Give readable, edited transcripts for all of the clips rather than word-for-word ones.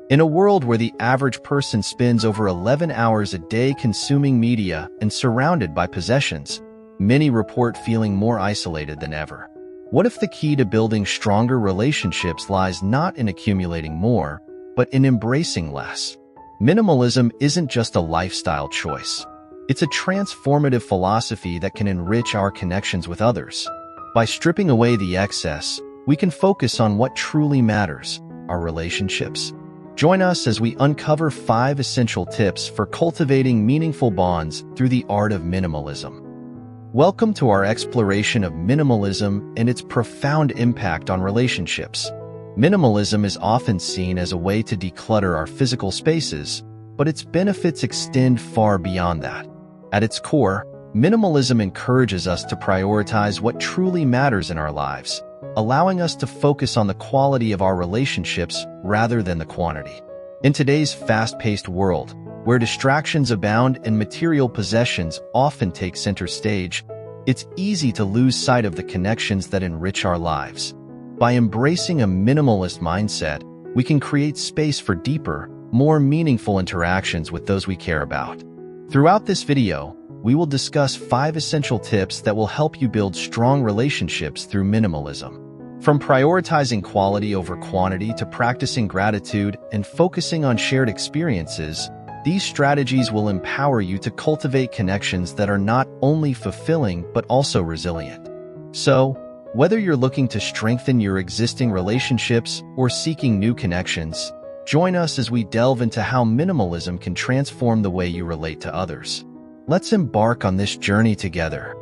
In a world where the average person spends over 11 hours a day consuming media and surrounded by possessions, many report feeling more isolated than ever. What if the key to building stronger relationships lies not in accumulating more, but in embracing less? Minimalism isn't just a lifestyle choice. It's a transformative philosophy that can enrich our connections with others. By stripping away the excess, we can focus on what truly matters, our relationships. Join us as we uncover 5 essential tips for cultivating meaningful bonds through the art of minimalism. Welcome to our exploration of minimalism and its profound impact on relationships. Minimalism is often seen as a way to declutter our physical spaces, but its benefits extend far beyond that. At its core, minimalism encourages us to prioritize what truly matters in our lives, allowing us to focus on the quality of our relationships rather than the quantity. In today's fast-paced world, where distractions abound and material possessions often take center stage, it's easy to lose sight of the connections that enrich our lives. By embracing a minimalist mindset, we can create space for deeper, more meaningful interactions with those we care about. Throughout this video, we will discuss 5 essential tips that will help you build strong relationships through minimalism. From prioritizing quality over quantity to practicing gratitude and focusing on shared experiences, these strategies will empower you to cultivate connections that are not only fulfilling but also resilient. So, whether you're looking to strengthen your existing relationships or seeking new connections, join us as we delve into how minimalism can transform the way you relate to others. Let's embark on this journey together.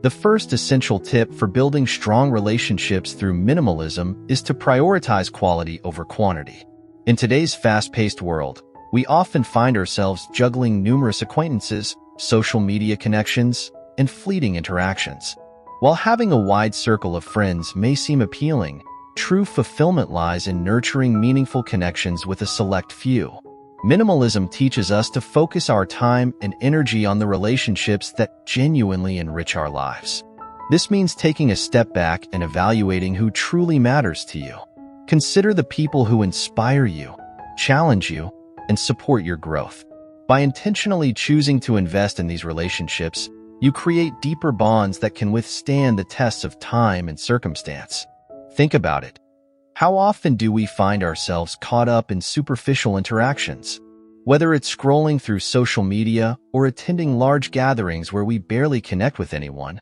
The first essential tip for building strong relationships through minimalism is to prioritize quality over quantity. In today's fast-paced world, we often find ourselves juggling numerous acquaintances, social media connections, and fleeting interactions. While having a wide circle of friends may seem appealing, true fulfillment lies in nurturing meaningful connections with a select few. Minimalism teaches us to focus our time and energy on the relationships that genuinely enrich our lives. This means taking a step back and evaluating who truly matters to you. Consider the people who inspire you, challenge you, and support your growth. By intentionally choosing to invest in these relationships, you create deeper bonds that can withstand the tests of time and circumstance. Think about it. How often do we find ourselves caught up in superficial interactions? Whether it's scrolling through social media or attending large gatherings where we barely connect with anyone,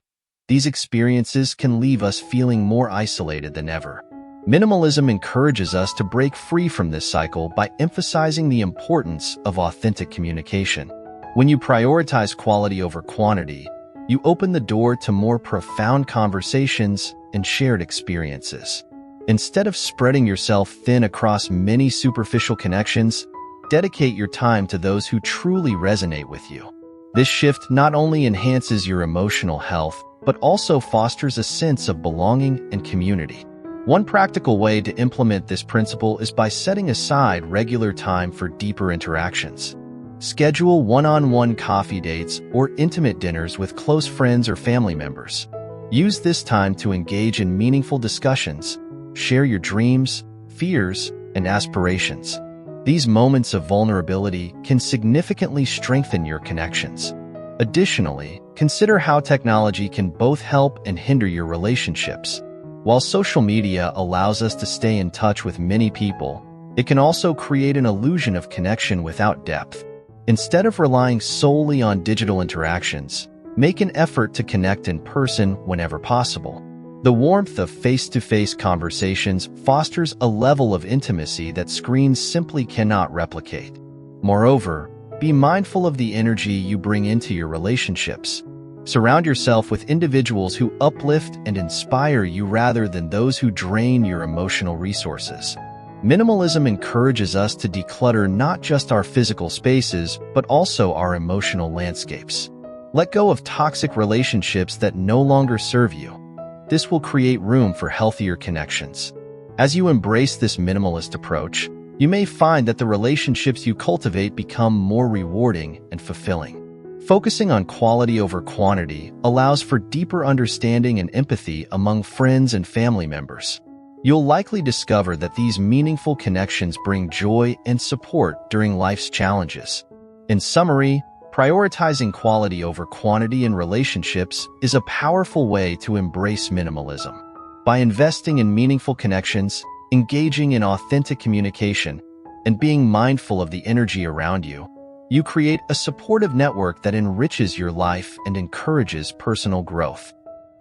these experiences can leave us feeling more isolated than ever. Minimalism encourages us to break free from this cycle by emphasizing the importance of authentic communication. When you prioritize quality over quantity, you open the door to more profound conversations and shared experiences. Instead of spreading yourself thin across many superficial connections, dedicate your time to those who truly resonate with you. This shift not only enhances your emotional health, but also fosters a sense of belonging and community. One practical way to implement this principle is by setting aside regular time for deeper interactions. Schedule one-on-one coffee dates or intimate dinners with close friends or family members. Use this time to engage in meaningful discussions, share your dreams, fears, and aspirations. These moments of vulnerability can significantly strengthen your connections. Additionally, consider how technology can both help and hinder your relationships. While social media allows us to stay in touch with many people, it can also create an illusion of connection without depth. Instead of relying solely on digital interactions, make an effort to connect in person whenever possible. The warmth of face-to-face conversations fosters a level of intimacy that screens simply cannot replicate. Moreover, be mindful of the energy you bring into your relationships. Surround yourself with individuals who uplift and inspire you rather than those who drain your emotional resources. Minimalism encourages us to declutter not just our physical spaces, but also our emotional landscapes. Let go of toxic relationships that no longer serve you. This will create room for healthier connections. As you embrace this minimalist approach, you may find that the relationships you cultivate become more rewarding and fulfilling. Focusing on quality over quantity allows for deeper understanding and empathy among friends and family members. You'll likely discover that these meaningful connections bring joy and support during life's challenges. In summary, prioritizing quality over quantity in relationships is a powerful way to embrace minimalism. By investing in meaningful connections, engaging in authentic communication, and being mindful of the energy around you, you create a supportive network that enriches your life and encourages personal growth.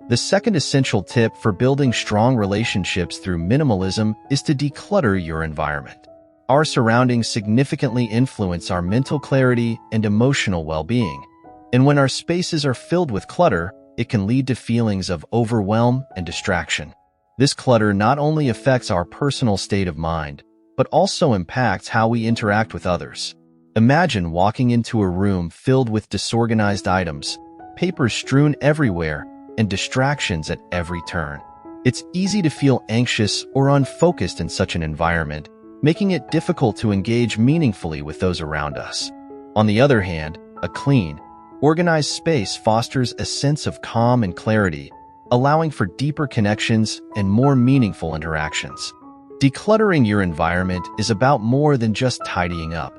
The second essential tip for building strong relationships through minimalism is to declutter your environment. Our surroundings significantly influence our mental clarity and emotional well-being, and when our spaces are filled with clutter, it can lead to feelings of overwhelm and distraction. This clutter not only affects our personal state of mind, but also impacts how we interact with others. Imagine walking into a room filled with disorganized items, papers strewn everywhere, and distractions at every turn. It's easy to feel anxious or unfocused in such an environment, making it difficult to engage meaningfully with those around us. On the other hand, a clean, organized space fosters a sense of calm and clarity, allowing for deeper connections and more meaningful interactions. Decluttering your environment is about more than just tidying up.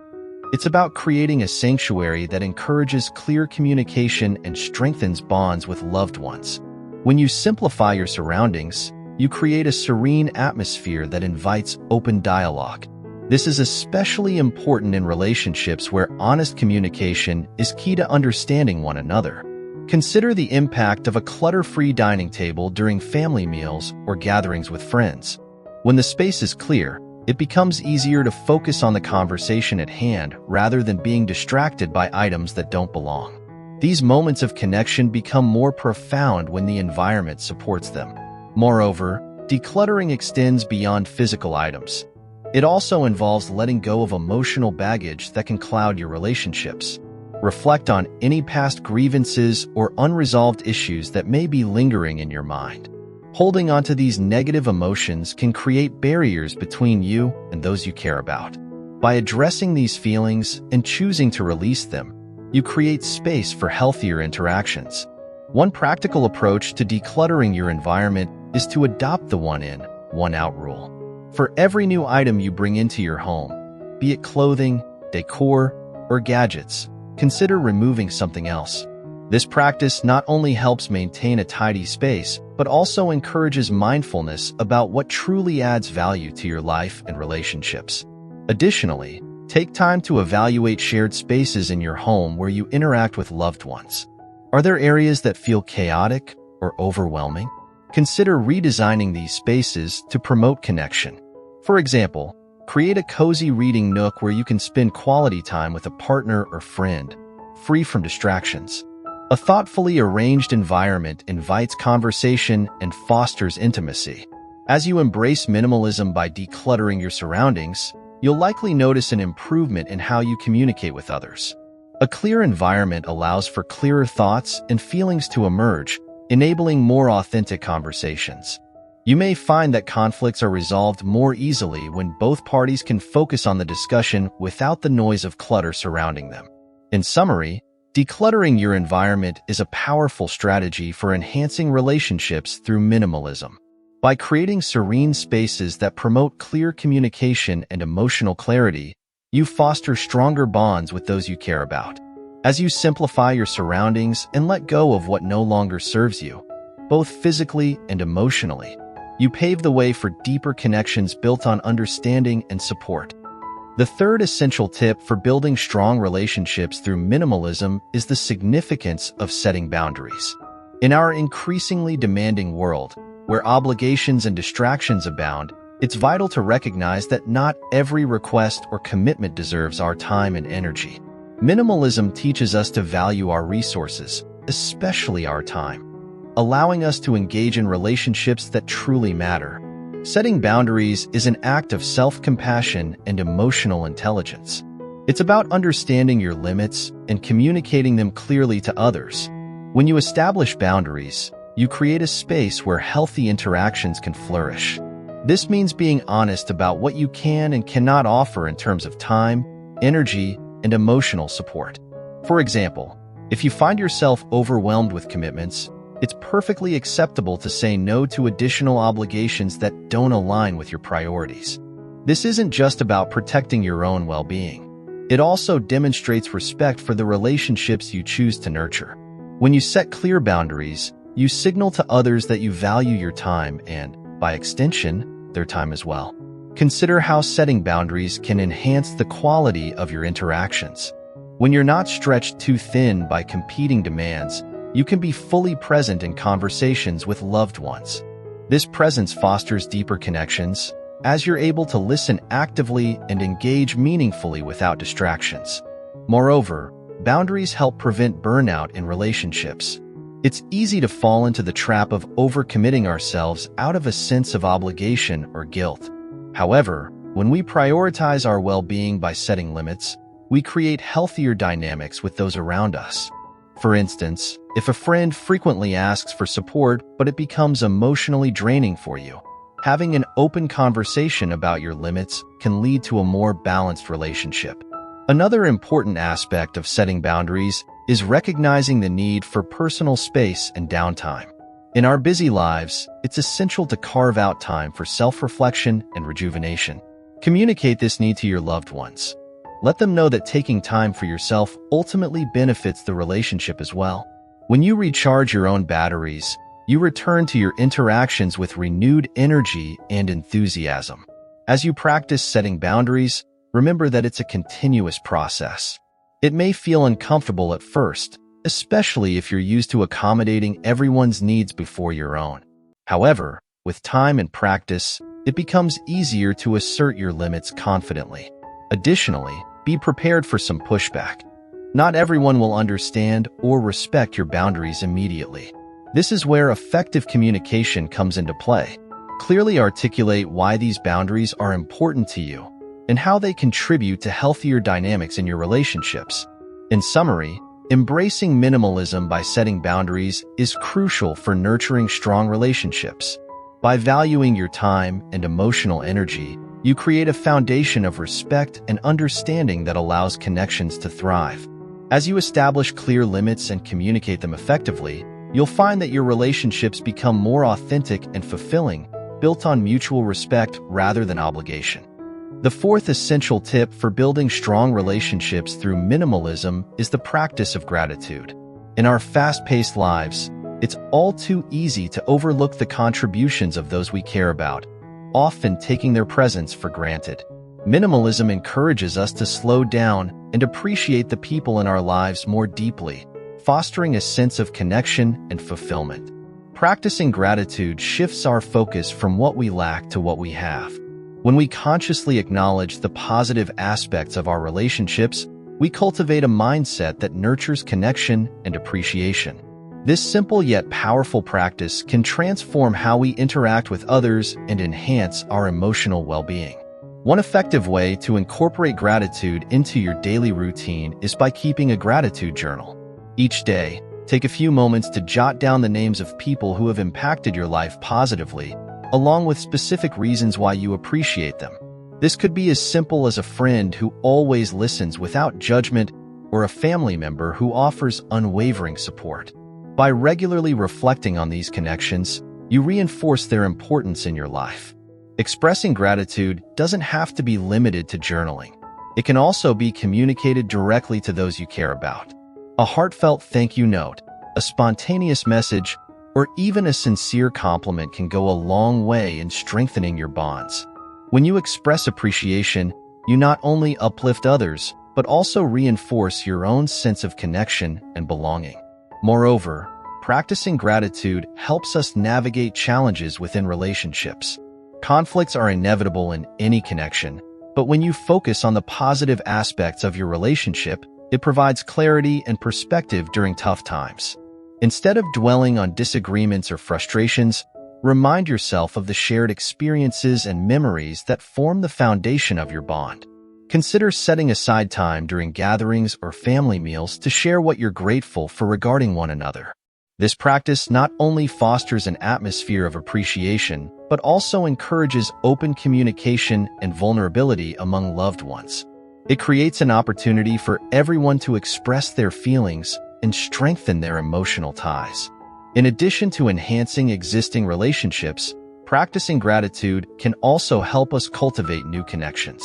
It's about creating a sanctuary that encourages clear communication and strengthens bonds with loved ones. When you simplify your surroundings, you create a serene atmosphere that invites open dialogue. This is especially important in relationships where honest communication is key to understanding one another. Consider the impact of a clutter-free dining table during family meals or gatherings with friends. When the space is clear, it becomes easier to focus on the conversation at hand rather than being distracted by items that don't belong. These moments of connection become more profound when the environment supports them. Moreover, decluttering extends beyond physical items. It also involves letting go of emotional baggage that can cloud your relationships. Reflect on any past grievances or unresolved issues that may be lingering in your mind. Holding onto these negative emotions can create barriers between you and those you care about. By addressing these feelings and choosing to release them, you create space for healthier interactions. One practical approach to decluttering your environment is to adopt the one in, one out rule. For every new item you bring into your home, be it clothing, decor, or gadgets, consider removing something else. This practice not only helps maintain a tidy space, but also encourages mindfulness about what truly adds value to your life and relationships. Additionally, take time to evaluate shared spaces in your home where you interact with loved ones. Are there areas that feel chaotic or overwhelming? Consider redesigning these spaces to promote connection. For example, create a cozy reading nook where you can spend quality time with a partner or friend, free from distractions. A thoughtfully arranged environment invites conversation and fosters intimacy. As you embrace minimalism by decluttering your surroundings, you'll likely notice an improvement in how you communicate with others. A clear environment allows for clearer thoughts and feelings to emerge, enabling more authentic conversations. You may find that conflicts are resolved more easily when both parties can focus on the discussion without the noise of clutter surrounding them. In summary, decluttering your environment is a powerful strategy for enhancing relationships through minimalism. By creating serene spaces that promote clear communication and emotional clarity, you foster stronger bonds with those you care about. As you simplify your surroundings and let go of what no longer serves you, both physically and emotionally, you pave the way for deeper connections built on understanding and support. The third essential tip for building strong relationships through minimalism is the significance of setting boundaries. In our increasingly demanding world, where obligations and distractions abound, it's vital to recognize that not every request or commitment deserves our time and energy. Minimalism teaches us to value our resources, especially our time, allowing us to engage in relationships that truly matter. Setting boundaries is an act of self-compassion and emotional intelligence. It's about understanding your limits and communicating them clearly to others. When you establish boundaries, you create a space where healthy interactions can flourish. This means being honest about what you can and cannot offer in terms of time, energy, and emotional support. For example, if you find yourself overwhelmed with commitments, It's perfectly acceptable to say no to additional obligations that don't align with your priorities. This isn't just about protecting your own well-being. It also demonstrates respect for the relationships you choose to nurture. When you set clear boundaries, you signal to others that you value your time and, by extension, their time as well. Consider how setting boundaries can enhance the quality of your interactions. When you're not stretched too thin by competing demands, you can be fully present in conversations with loved ones. This presence fosters deeper connections, as you're able to listen actively and engage meaningfully without distractions. Moreover, boundaries help prevent burnout in relationships. It's easy to fall into the trap of overcommitting ourselves out of a sense of obligation or guilt. However, when we prioritize our well-being by setting limits, we create healthier dynamics with those around us. For instance, if a friend frequently asks for support but it becomes emotionally draining for you, having an open conversation about your limits can lead to a more balanced relationship. Another important aspect of setting boundaries is recognizing the need for personal space and downtime. In our busy lives, it's essential to carve out time for self-reflection and rejuvenation. Communicate this need to your loved ones. Let them know that taking time for yourself ultimately benefits the relationship as well. When you recharge your own batteries, you return to your interactions with renewed energy and enthusiasm. As you practice setting boundaries, remember that it's a continuous process. It may feel uncomfortable at first, especially if you're used to accommodating everyone's needs before your own. However, with time and practice, it becomes easier to assert your limits confidently. Additionally, be prepared for some pushback. Not everyone will understand or respect your boundaries immediately. This is where effective communication comes into play. Clearly articulate why these boundaries are important to you and how they contribute to healthier dynamics in your relationships. In summary, embracing minimalism by setting boundaries is crucial for nurturing strong relationships. By valuing your time and emotional energy, you create a foundation of respect and understanding that allows connections to thrive. As you establish clear limits and communicate them effectively, you'll find that your relationships become more authentic and fulfilling, built on mutual respect rather than obligation. The fourth essential tip for building strong relationships through minimalism is the practice of gratitude. In our fast-paced lives, it's all too easy to overlook the contributions of those we care about, often taking their presence for granted. Minimalism encourages us to slow down and appreciate the people in our lives more deeply, fostering a sense of connection and fulfillment. Practicing gratitude shifts our focus from what we lack to what we have. When we consciously acknowledge the positive aspects of our relationships, we cultivate a mindset that nurtures connection and appreciation. This simple yet powerful practice can transform how we interact with others and enhance our emotional well-being. One effective way to incorporate gratitude into your daily routine is by keeping a gratitude journal. Each day, take a few moments to jot down the names of people who have impacted your life positively, along with specific reasons why you appreciate them. This could be as simple as a friend who always listens without judgment or a family member who offers unwavering support. By regularly reflecting on these connections, you reinforce their importance in your life. Expressing gratitude doesn't have to be limited to journaling. It can also be communicated directly to those you care about. A heartfelt thank you note, a spontaneous message, or even a sincere compliment can go a long way in strengthening your bonds. When you express appreciation, you not only uplift others, but also reinforce your own sense of connection and belonging. Moreover, practicing gratitude helps us navigate challenges within relationships. Conflicts are inevitable in any connection, but when you focus on the positive aspects of your relationship, it provides clarity and perspective during tough times. Instead of dwelling on disagreements or frustrations, remind yourself of the shared experiences and memories that form the foundation of your bond. Consider setting aside time during gatherings or family meals to share what you're grateful for regarding one another. This practice not only fosters an atmosphere of appreciation, but also encourages open communication and vulnerability among loved ones. It creates an opportunity for everyone to express their feelings and strengthen their emotional ties. In addition to enhancing existing relationships, practicing gratitude can also help us cultivate new connections.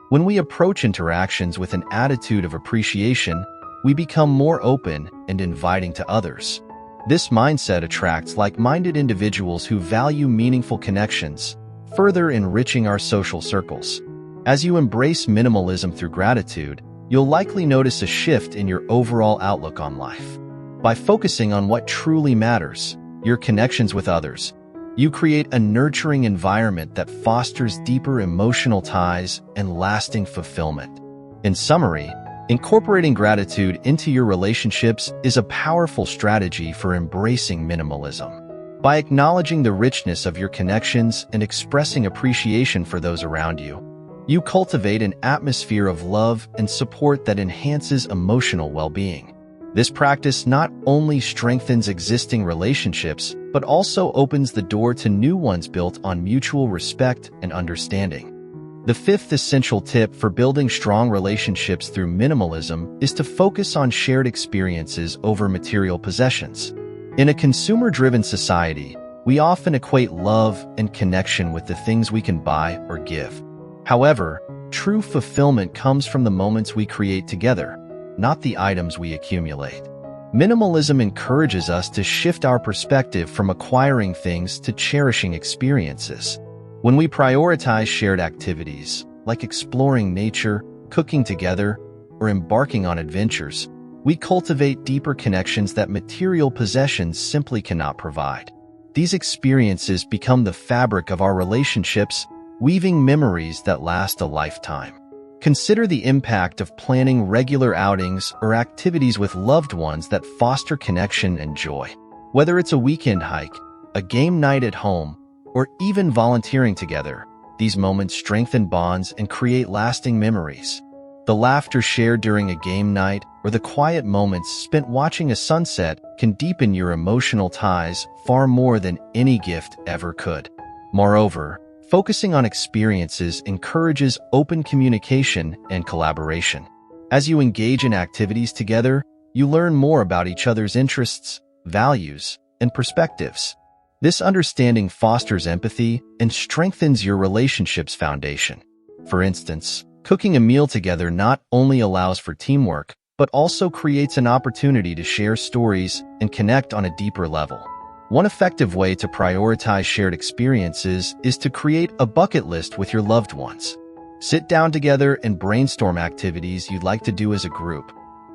When we approach interactions with an attitude of appreciation, we become more open and inviting to others. This mindset attracts like-minded individuals who value meaningful connections, further enriching our social circles. As you embrace minimalism through gratitude, you'll likely notice a shift in your overall outlook on life. By focusing on what truly matters, your connections with others, you create a nurturing environment that fosters deeper emotional ties and lasting fulfillment. In summary, incorporating gratitude into your relationships is a powerful strategy for embracing minimalism. By acknowledging the richness of your connections and expressing appreciation for those around you, you cultivate an atmosphere of love and support that enhances emotional well-being. This practice not only strengthens existing relationships, but also opens the door to new ones built on mutual respect and understanding. The fifth essential tip for building strong relationships through minimalism is to focus on shared experiences over material possessions. In a consumer-driven society, we often equate love and connection with the things we can buy or give. However, true fulfillment comes from the moments we create together, not the items we accumulate. Minimalism encourages us to shift our perspective from acquiring things to cherishing experiences. When we prioritize shared activities, like exploring nature, cooking together, or embarking on adventures, we cultivate deeper connections that material possessions simply cannot provide. These experiences become the fabric of our relationships, weaving memories that last a lifetime. Consider the impact of planning regular outings or activities with loved ones that foster connection and joy. Whether it's a weekend hike, a game night at home, or even volunteering together, these moments strengthen bonds and create lasting memories. The laughter shared during a game night or the quiet moments spent watching a sunset can deepen your emotional ties far more than any gift ever could. Moreover, focusing on experiences encourages open communication and collaboration. As you engage in activities together, you learn more about each other's interests, values, and perspectives. This understanding fosters empathy and strengthens your relationship's foundation. For instance, cooking a meal together not only allows for teamwork, but also creates an opportunity to share stories and connect on a deeper level. One effective way to prioritize shared experiences is to create a bucket list with your loved ones. Sit down together and brainstorm activities you'd like to do as a group.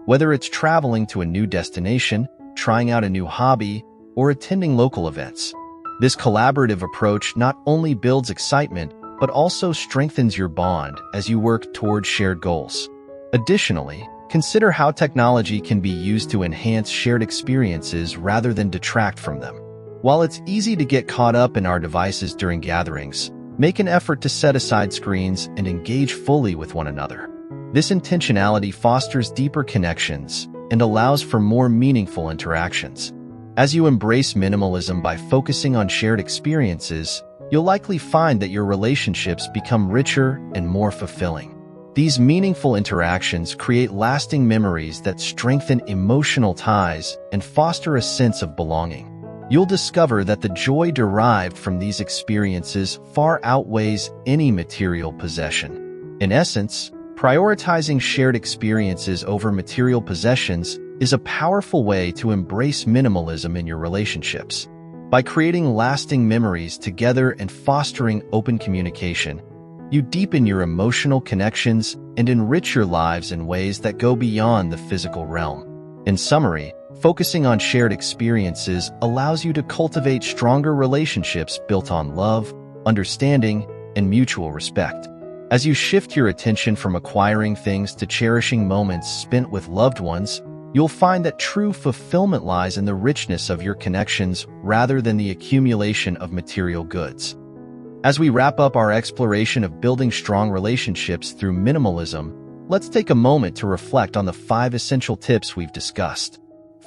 Whether it's traveling to a new destination, trying out a new hobby, or attending local events. This collaborative approach not only builds excitement, but also strengthens your bond as you work toward shared goals. Additionally, consider how technology can be used to enhance shared experiences rather than detract from them. While it's easy to get caught up in our devices during gatherings, make an effort to set aside screens and engage fully with one another. This intentionality fosters deeper connections and allows for more meaningful interactions. As you embrace minimalism by focusing on shared experiences, you'll likely find that your relationships become richer and more fulfilling. These meaningful interactions create lasting memories that strengthen emotional ties and foster a sense of belonging. You'll discover that the joy derived from these experiences far outweighs any material possession. In essence, prioritizing shared experiences over material possessions is a powerful way to embrace minimalism in your relationships. By creating lasting memories together and fostering open communication, you deepen your emotional connections and enrich your lives in ways that go beyond the physical realm. In summary, focusing on shared experiences allows you to cultivate stronger relationships built on love, understanding, and mutual respect. As you shift your attention from acquiring things to cherishing moments spent with loved ones, you'll find that true fulfillment lies in the richness of your connections rather than the accumulation of material goods. As we wrap up our exploration of building strong relationships through minimalism, let's take a moment to reflect on the 5 essential tips we've discussed.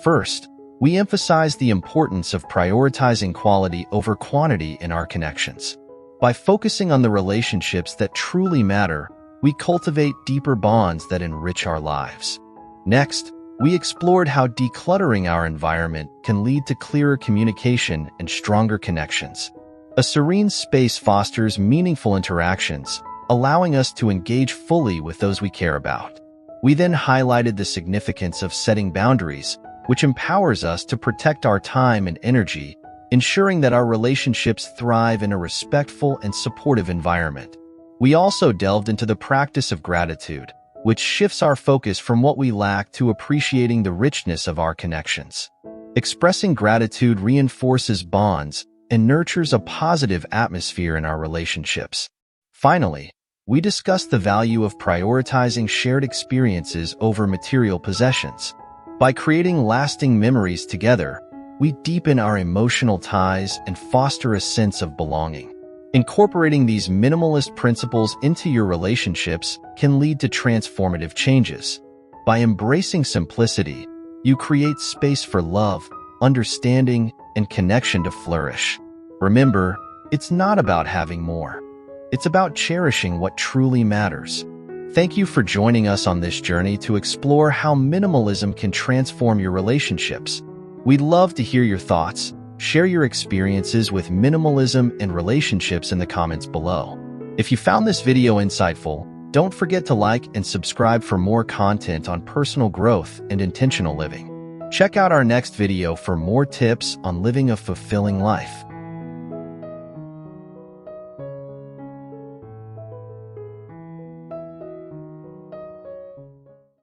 First, we emphasize the importance of prioritizing quality over quantity in our connections. By focusing on the relationships that truly matter, we cultivate deeper bonds that enrich our lives. Next, we explored how decluttering our environment can lead to clearer communication and stronger connections. A serene space fosters meaningful interactions, allowing us to engage fully with those we care about. We then highlighted the significance of setting boundaries, which empowers us to protect our time and energy, ensuring that our relationships thrive in a respectful and supportive environment. We also delved into the practice of gratitude, which shifts our focus from what we lack to appreciating the richness of our connections. Expressing gratitude reinforces bonds and nurtures a positive atmosphere in our relationships. Finally, we discussed the value of prioritizing shared experiences over material possessions. By creating lasting memories together, we deepen our emotional ties and foster a sense of belonging. Incorporating these minimalist principles into your relationships can lead to transformative changes. By embracing simplicity, you create space for love, understanding, and connection to flourish. Remember, it's not about having more. It's about cherishing what truly matters. Thank you for joining us on this journey to explore how minimalism can transform your relationships. We'd love to hear your thoughts. Share your experiences with minimalism and relationships in the comments below. If you found this video insightful, don't forget to like and subscribe for more content on personal growth and intentional living. Check out our next video for more tips on living a fulfilling life.